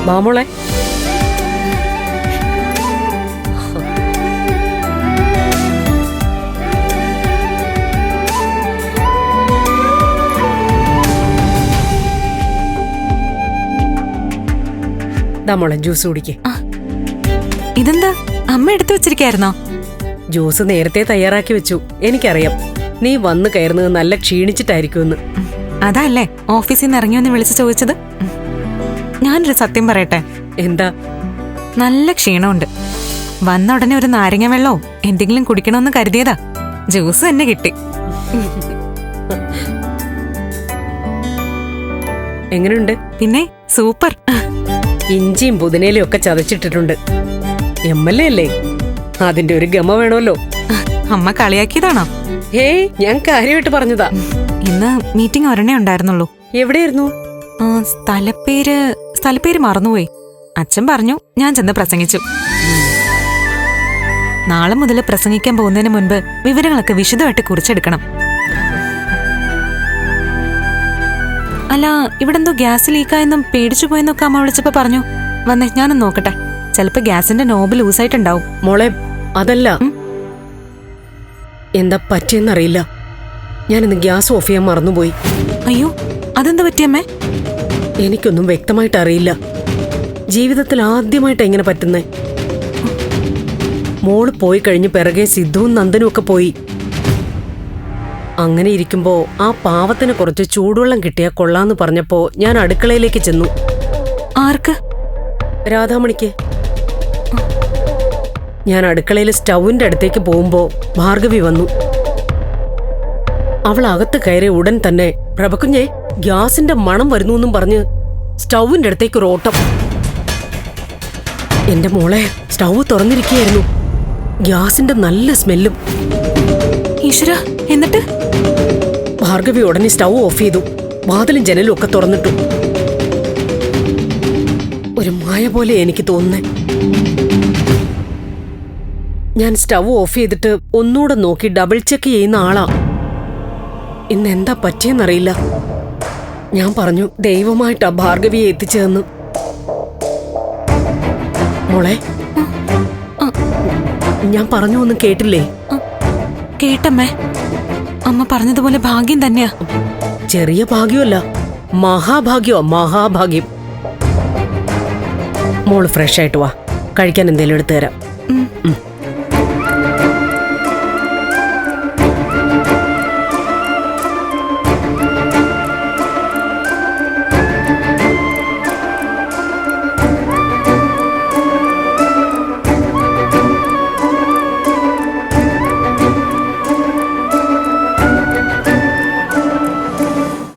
മാമോളെ. മോളെ ജ്യൂസ് കുടിക്കേ. ഇതെന്താ അമ്മ എടുത്തു വെച്ചിരിക്കായിരുന്നോ? ജ്യൂസ് നേരത്തെ തയ്യാറാക്കി വെച്ചു. എനിക്കറിയാം നീ വന്നു കയറുന്നത് നല്ല ക്ഷീണിച്ചിട്ടായിരിക്കുമെന്ന്. അതല്ലേ ഓഫീസിൽ നിന്ന് ഇറങ്ങിയൊന്ന് വിളിച്ചു ചോദിച്ചത്. ഞാനൊരു സത്യം പറയട്ടെ. എന്താ? നല്ല ക്ഷീണമുണ്ട്. വന്ന ഉടനെ ഒരു നാരങ്ങ വെള്ളമോ എന്തെങ്കിലും കുടിക്കണമെന്ന് കരുതിയതാ. ജ്യൂസ് തന്നെ കിട്ടി. എങ്ങനെയുണ്ട്? പിന്നെ സൂപ്പർ. ഇഞ്ചിയും പുതിനയിലും ഒക്കെ ചതച്ചിട്ടിട്ടുണ്ട്. MLA അല്ലേ, അതിന്റെ ഒരു ഗമ വേണമല്ലോ. അമ്മ കളിയാക്കിയതാണോ? ഏയ്, ഞാൻ കാര്യമായിട്ട് പറഞ്ഞതാ. ഇന്ന് മീറ്റിംഗ് ഒരെണ്ണേ ഉണ്ടായിരുന്നുള്ളൂ. എവിടെയായിരുന്നു? സ്ഥലപ്പേര് മറന്നുപോയി. അച്ഛൻ പറഞ്ഞു, ഞാൻ ചെന്ന് പ്രസംഗിച്ചു. നാളെ മുതൽ പ്രസംഗിക്കാൻ പോകുന്നതിന് മുൻപ് വിവരങ്ങളൊക്കെ വിശദമായിട്ട് കുറിച്ചെടുക്കണം. അല്ല, ഇവിടെന്തോ ഗ്യാസ് ലീക്കായെന്നും പേടിച്ചു പോയെന്നൊക്കെ അമ്മ വിളിച്ചപ്പോ പറഞ്ഞു. വന്നേ, ഞാനൊന്ന് നോക്കട്ടെ. ചിലപ്പോ ഗ്യാസിന്റെ നോബ് ലൂസായിട്ടുണ്ടാവും. മോളെ, അതല്ല, എന്താ പറ്റിയെന്നറിയില്ല. ഞാനിന്ന് ഗ്യാസ് ഓഫ് ചെയ്യാൻ മറന്നുപോയി. അയ്യോ, അതെന്താ പറ്റിയമ്മേ? എനിക്കൊന്നും വ്യക്തമായിട്ട് അറിയില്ല. ജീവിതത്തിൽ ആദ്യമായിട്ടാ ഇങ്ങനെ പറ്റുന്നേ. മോള് പോയി കഴിഞ്ഞ് പിറകെ സിദ്ധുവും നന്ദനും ഒക്കെ പോയി. അങ്ങനെ ഇരിക്കുമ്പോ ആ പാവത്തിന് കുറച്ച് ചൂടുവെള്ളം കിട്ടിയാ കൊള്ളാന്ന് പറഞ്ഞപ്പോ ഞാൻ അടുക്കളയിലേക്ക് ചെന്നു. ആർക്ക്? രാധാമണിക്ക്. ഞാൻ അടുക്കളയിൽ സ്റ്റൗവിന്റെ അടുത്തേക്ക് പോകുമ്പോ ഭാർഗവി വന്നു. അവൾ അകത്ത് കയറിയ ഉടൻ തന്നെ, പ്രഭകുഞ്ഞെ ഗ്യാസിന്റെ മണം വരുന്നു എന്നും പറഞ്ഞ് സ്റ്റൗവിന്റെ അടുത്തേക്ക് ഒരു ഓട്ടം. എന്റെ മോളെ, സ്റ്റൗ തുറന്നിരിക്കുകയായിരുന്നു. ഗ്യാസിന്റെ നല്ല സ്മെല്ലും. ഈശ്വര, എന്നിട്ട്? ഭാർഗവി ഉടനെ സ്റ്റൗ ഓഫ് ചെയ്തു. വാതിലും ജനലും ഒക്കെ തുറന്നിട്ടു. ഒരു മായ പോലെ എനിക്ക് തോന്നുന്നേ. ഞാൻ സ്റ്റൗ ഓഫ് ചെയ്തിട്ട് ഒന്നുകൂടെ നോക്കി ഡബിൾ ചെക്ക് ചെയ്യുന്ന ആളാ. ഇന്ന് എന്താ പറ്റിയെന്നറിയില്ല. ഞാൻ പറഞ്ഞു, ദൈവമായിട്ടാ ഭാർഗവിയെ എത്തിച്ചതെന്ന്. മോളെ, ഞാൻ പറഞ്ഞു ഒന്നും കേട്ടില്ലേ? കേട്ടമ്മേ. അമ്മ പറഞ്ഞതുപോലെ ഭാഗ്യം തന്നെയാ. ചെറിയ ഭാഗ്യമല്ല, മഹാഭാഗ്യമാ, മഹാഭാഗ്യം. മോള് ഫ്രഷ് ആയിട്ട് വാ, കഴിക്കാൻ എന്തേലും എടുത്തു തരാം.